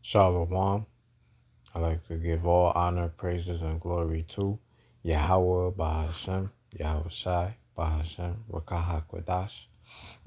Shalom. I like to give all honor, praises, and glory to Yahweh Bahashem, Yahweh Shai, Bahashem, Rakaha Kwadash.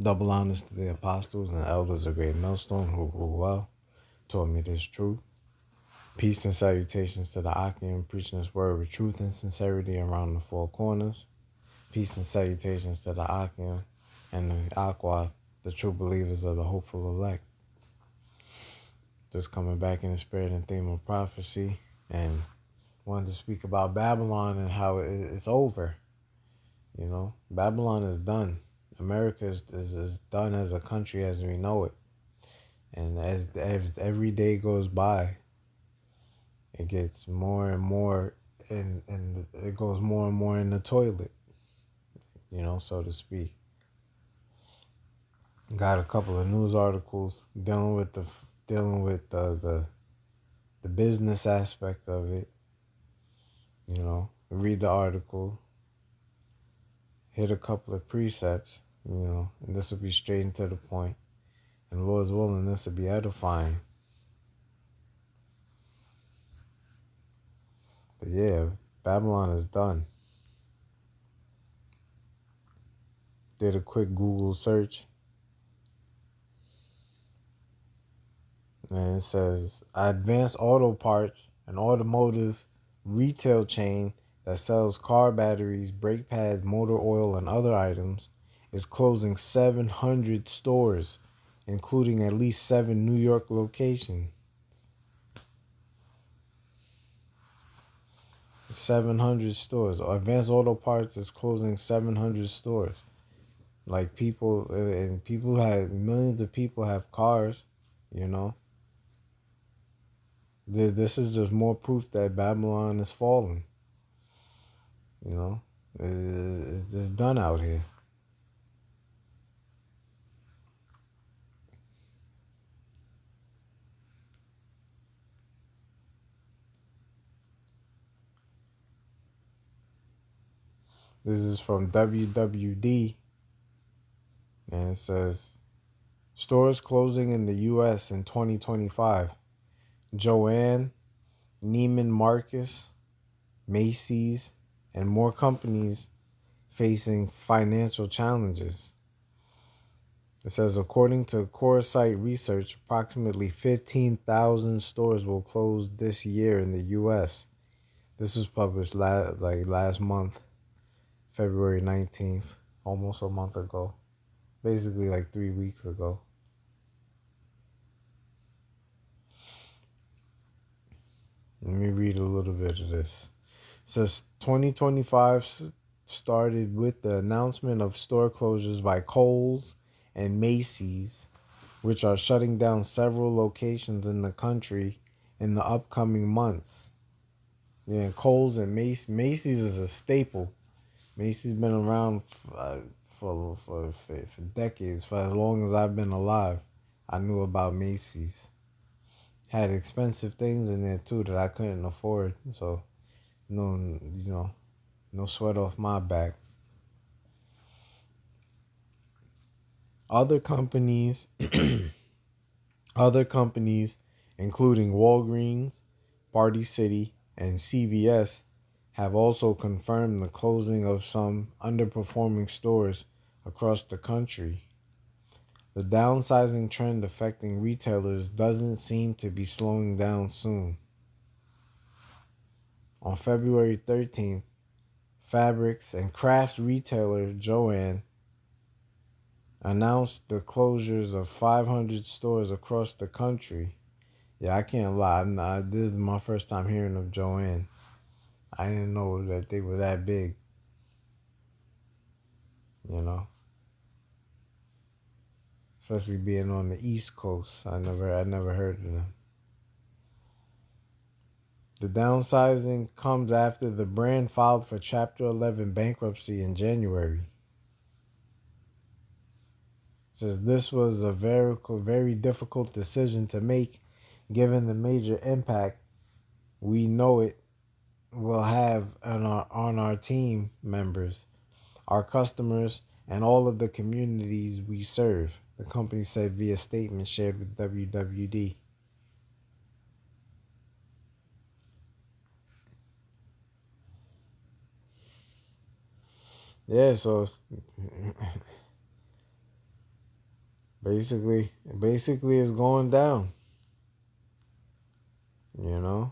Double honors to the apostles and elders of Great Millstone who rule well, taught me this truth. Peace and salutations to the Akim preaching this word with truth and sincerity around the four corners. Peace and salutations to the Akim and the Aqua, the true believers of the hopeful elect. Just coming back in the spirit and theme of prophecy, and wanted to speak about Babylon and how it's over. Babylon is done. America is done as a country as we know it. And as every day goes by, it gets more and more, and it goes more and more in the toilet, so to speak. Got a couple of news articles dealing with the business aspect of it. Read the article, hit a couple of precepts, and this will be straight and to the point. And Lord's willing, this will be edifying. But yeah, Babylon is done. Did a quick Google search, and it says Advanced Auto Parts, an automotive retail chain that sells car batteries, brake pads, motor oil, and other items, is closing 700 stores, including at least 7 New York locations. 700 stores. Advanced Auto Parts is closing 700 stores. Like people millions of people have cars, This is just more proof that Babylon is falling. It's just done out here. This is from WWD, and it says, stores closing in the U.S. in 2025. Joann, Neiman Marcus, Macy's, and more companies facing financial challenges. It says, according to Coresight Research, approximately 15,000 stores will close this year in the U.S. This was published last month, February 19th, almost a month ago, basically like 3 weeks ago. Let me read a little bit of this. It says 2025 started with the announcement of store closures by Kohl's and Macy's, which are shutting down several locations in the country in the upcoming months. Yeah, Kohl's and Macy's is a staple. Macy's been around for decades. For as long as I've been alive, I knew about Macy's. Had expensive things in there too that I couldn't afford, so no sweat off my back. Other companies, including Walgreens, Party City, and CVS, have also confirmed the closing of some underperforming stores across the country. The downsizing trend affecting retailers doesn't seem to be slowing down soon. On February 13th, fabrics and crafts retailer Joann announced the closures of 500 stores across the country. Yeah, I can't lie. This is my first time hearing of Joann. I didn't know that they were that big. Especially being on the East Coast. I never heard of them. The downsizing comes after the brand filed for Chapter 11 bankruptcy in January. It says this was a very difficult decision to make given the major impact we know it will have on our team members, our customers, and all of the communities we serve, the company said via statement shared with WWD. Yeah, so basically it's going down, you know?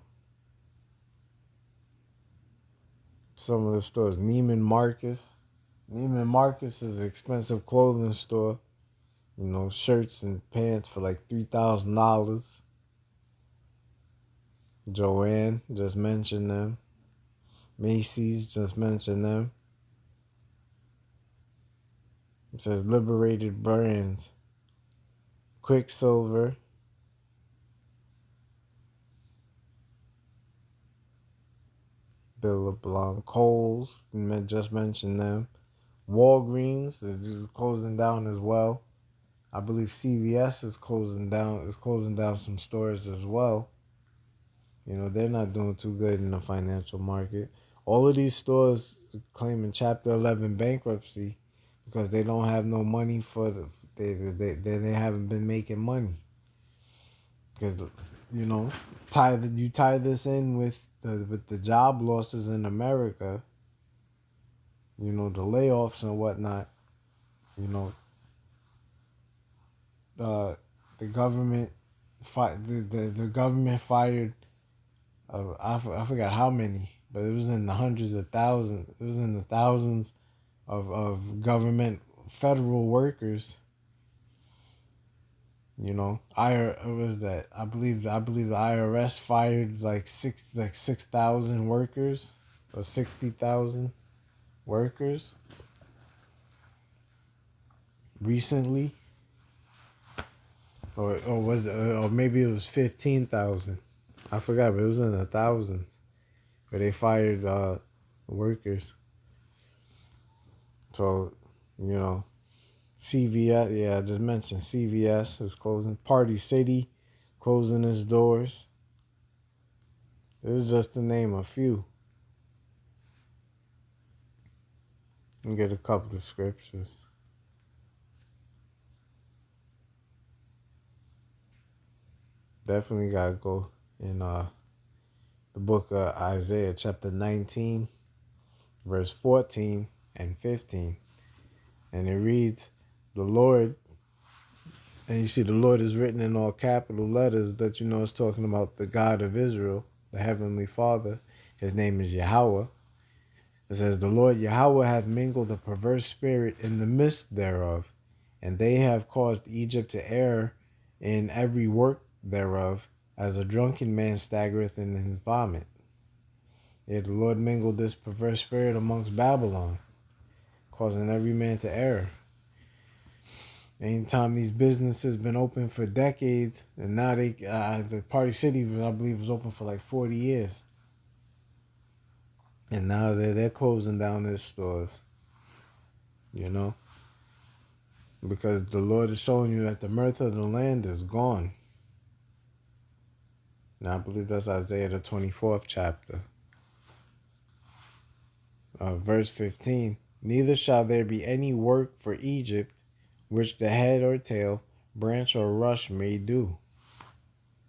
Some of the stores, Neiman Marcus. Neiman Marcus is an expensive clothing store. You know, shirts and pants for like $3,000. Joanne, just mentioned them. Macy's, just mentioned them. It says Liberated Brands. Quicksilver. Billabong. Kohl's, just mentioned them. Walgreens is closing down as well. I believe CVS is closing down. Is closing down some stores as well. You know, they're not doing too good in the financial market. All of these stores claiming Chapter 11 bankruptcy because they don't have no money for they haven't been making money. Because, you know, you tie this in with the job losses in America, you know, the layoffs and whatnot, you know, uh, the government the government fired I forgot how many, but it was in the hundreds of thousands. It was in the thousands of government federal workers. You know, it was that I believe the IRS fired like 6,000 workers or 60,000 workers recently, or maybe it was 15,000. I forgot, but it was in the thousands where they fired workers. So, you know, CVS, yeah, I just mentioned CVS is closing. Party City closing its doors. This is just to name a few. And get a couple of scriptures. Definitely gotta go in the book of Isaiah, chapter 19, verse 14 and 15. And it reads, the Lord, and you see the Lord is written in all capital letters that you know it's talking about the God of Israel, the Heavenly Father. His name is Yahweh. It says, the Lord Yahweh hath mingled a perverse spirit in the midst thereof, and they have caused Egypt to err in every work thereof, as a drunken man staggereth in his vomit. Yeah, the Lord mingled this perverse spirit amongst Babylon, causing every man to err. Anytime these businesses been open for decades, and now the Party City, I believe, was open for like 40 years. And now they're closing down their stores, you know, because the Lord is showing you that the mirth of the land is gone. Now I believe that's Isaiah the 24th chapter, verse 15. Neither shall there be any work for Egypt, which the head or tail, branch or rush may do.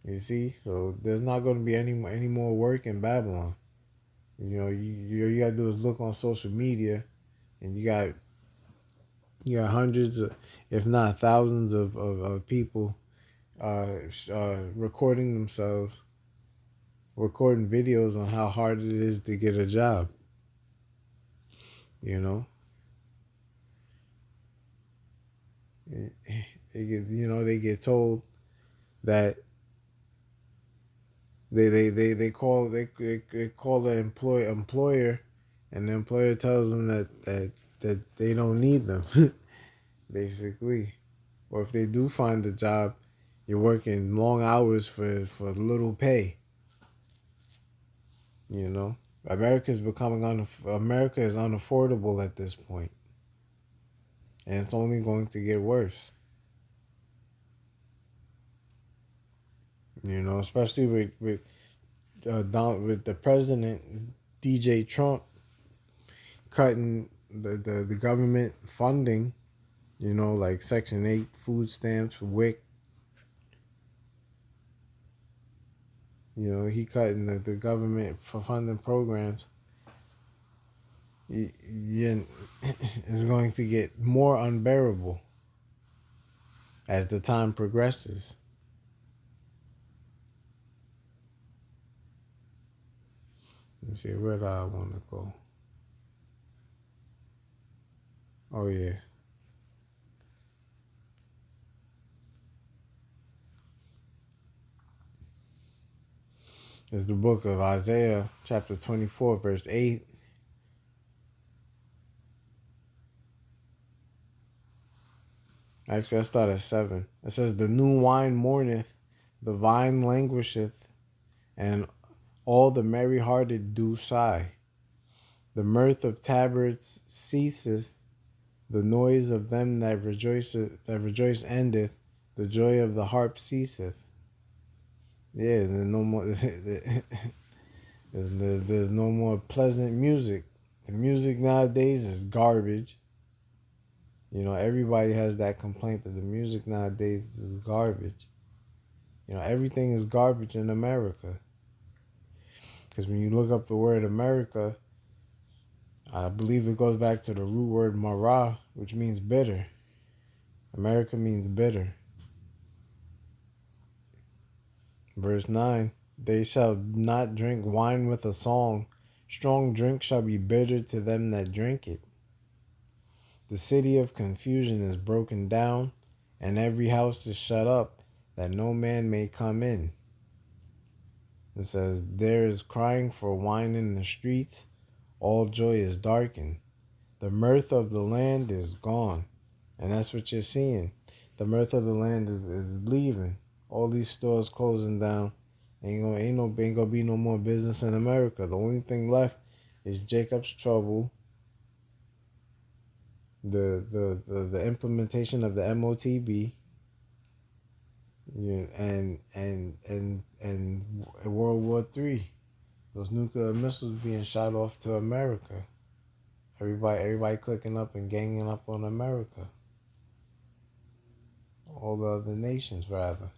You see, so there's not going to be any more work in Babylon. You know, you got to do is look on social media, and you got hundreds, if not thousands, of people recording themselves, recording videos on how hard it is to get a job. You know, they get told that they call the employer, and the employer tells them that they don't need them, basically. Or if they do find a job, you're working long hours for little pay. You know, America is unaffordable at this point, and it's only going to get worse. You know, especially with the president DJ Trump cutting the government funding. You know, like Section 8 food stamps, WIC. You know, he cutting the government for funding programs. it's going to get more unbearable as the time progresses. Let me see, where do I want to go? Oh, yeah. It's the book of Isaiah, chapter 24, verse 8. Actually, I start at 7. It says, the new wine mourneth, the vine languisheth, and all the merry-hearted do sigh. The mirth of tabrets ceaseth, the noise of them that rejoice endeth, the joy of the harp ceaseth. Yeah, there's no more. There's no more pleasant music. The music nowadays is garbage. You know, everybody has that complaint that the music nowadays is garbage. You know, everything is garbage in America. Because when you look up the word America, I believe it goes back to the root word mara, which means bitter. America means bitter. Verse 9, they shall not drink wine with a song. Strong drink shall be bitter to them that drink it. The city of confusion is broken down, and every house is shut up, that no man may come in. It says, there is crying for wine in the streets, all joy is darkened. The mirth of the land is gone. And that's what you're seeing. The mirth of the land is leaving. All these stores closing down. Ain't gonna be no more business in America. The only thing left is Jacob's Trouble, the implementation of the MOTB, and World War III. Those nuclear missiles being shot off to America. Everybody clicking up and ganging up on America. All the other nations, rather.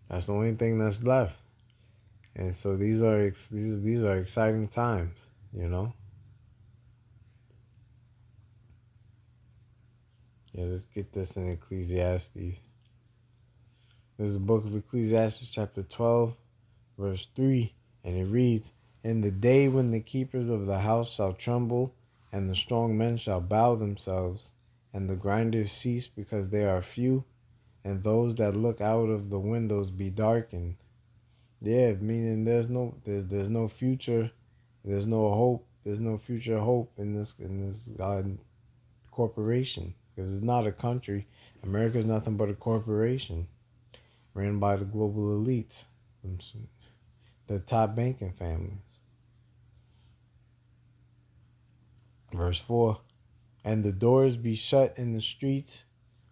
That's the only thing that's left. And so these are exciting times, you know. Yeah, let's get this in Ecclesiastes. This is the book of Ecclesiastes, chapter 12, verse 3, and it reads, in the day when the keepers of the house shall tremble, and the strong men shall bow themselves, and the grinders cease because they are few, and those that look out of the windows be darkened. Yeah, meaning there's no future, there's no hope, there's no future hope in this corporation, because it's not a country. America's nothing but a corporation ran by the global elites, the top banking families. Verse 4, and the doors be shut in the streets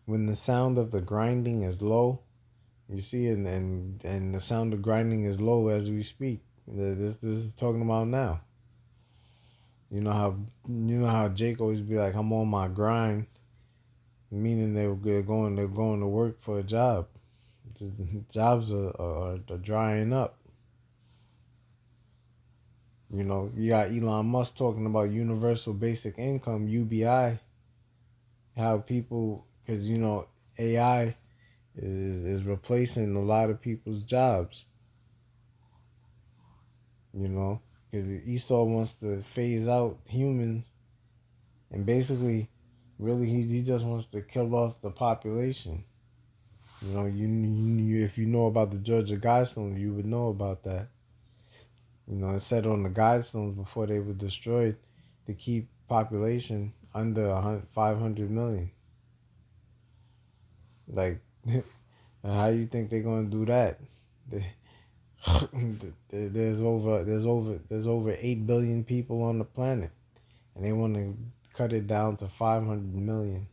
when the sound of the grinding is low. You see, and the sound of grinding is low as we speak. This is talking about now. You know how Jake always be like, I'm on my grind, meaning they're going to work for a job. Jobs are drying up. You know, you got Elon Musk talking about universal basic income, UBI. How people, because you know AI is replacing a lot of people's jobs. You know, because Esau wants to phase out humans, and basically, really, he just wants to kill off the population. You know, you if you know about the Georgia Guidestones, you would know about that. You know, it said on the Guidestones before they were destroyed to keep population under 500 million. Like, how you think they're gonna do that? There's over 8 billion people on the planet, and they want to cut it down to 500 million.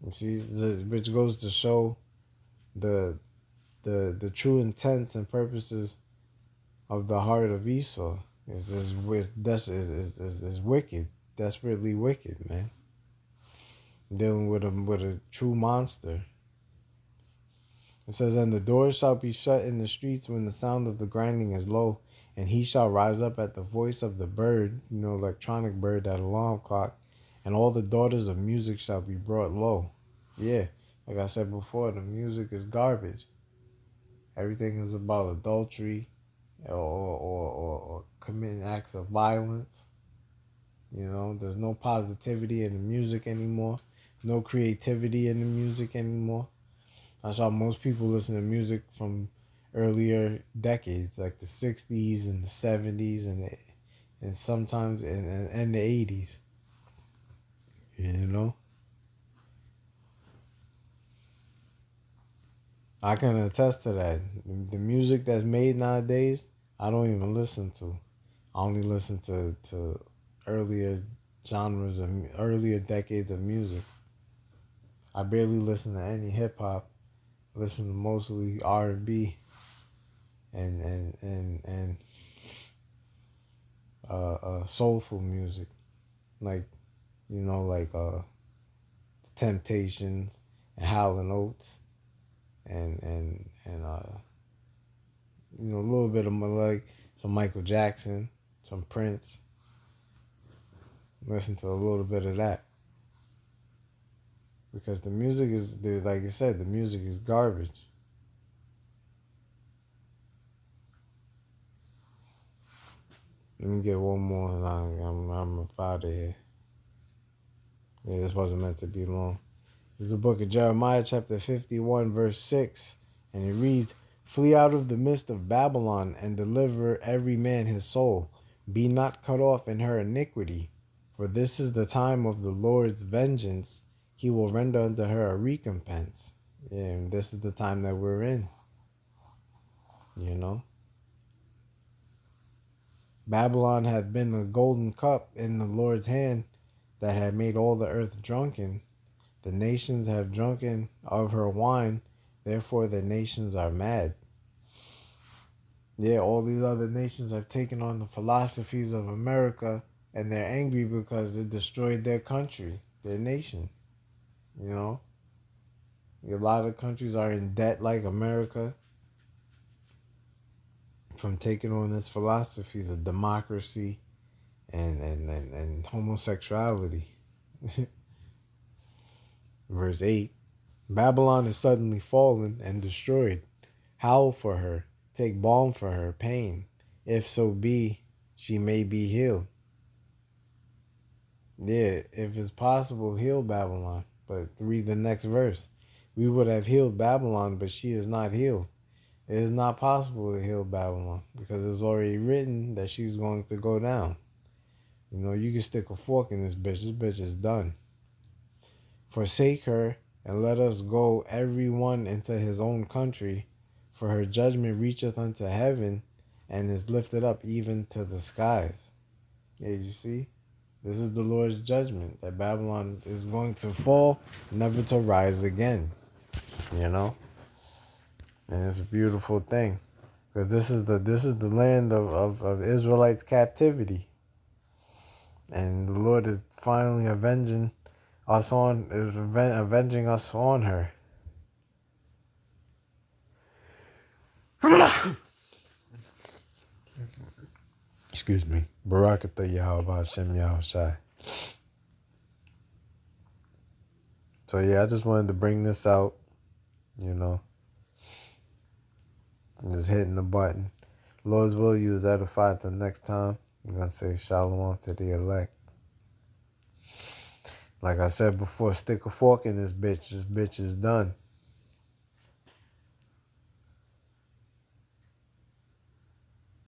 You see, which goes to show the true intents and purposes of the heart of Esau is wicked, desperately wicked, man. Dealing with a true monster. It says, and the doors shall be shut in the streets when the sound of the grinding is low, And he shall rise up at the voice of the bird, electronic bird, that alarm clock, and all the daughters of music shall be brought low. Yeah, like I said before, the music is garbage. Everything is about adultery or committing acts of violence. There's no positivity in the music anymore. No creativity in the music anymore. That's why most people listen to music from earlier decades, like the 60s and the 70s and sometimes and the 80s. I can attest to that. The music that's made nowadays, I don't even listen to. I only listen to earlier genres and earlier decades of music. I barely listen to any hip hop. I listen to mostly R&B and soulful music, like Temptations and Howlin' Oates and a little bit of some Michael Jackson, some Prince. Listen to a little bit of that because the music is, like you said, the music is garbage. Let me get one more and I'm out of here. Yeah, this wasn't meant to be long. This is the book of Jeremiah, chapter 51, verse 6. And it reads, "Flee out of the midst of Babylon and deliver every man his soul. Be not cut off in her iniquity. For this is the time of the Lord's vengeance. He will render unto her a recompense." Yeah, and this is the time that we're in. Babylon had been a golden cup in the Lord's hand that had made all the earth drunken. The nations have drunken of her wine, therefore the nations are mad. Yeah, all these other nations have taken on the philosophies of America, and they're angry because it destroyed their country, their nation. A lot of countries are in debt like America from taking on its philosophies of democracy and homosexuality. Verse 8, "Babylon is suddenly fallen and destroyed. Howl for her, take balm for her pain, if so be she may be healed." Yeah, if it's possible, heal Babylon. But read the next verse. "We would have healed Babylon, but she is not healed." It is not possible to heal Babylon because it's already written that she's going to go down. You can stick a fork in this bitch. This bitch is done. "Forsake her and let us go every one into his own country, for her judgment reacheth unto heaven and is lifted up even to the skies." Yeah, you see? This is the Lord's judgment, that Babylon is going to fall, never to rise again. And it's a beautiful thing. Because this is the land of Israelites' captivity. And the Lord is finally avenging us on her. Excuse me. Barakatah Yahweh Hashem Yahushai. So yeah, I just wanted to bring this out, I'm just hitting the button. Lord's will, you was edified till next time. I'm going to say shalom to the elect. Like I said before, stick a fork in this bitch. This bitch is done.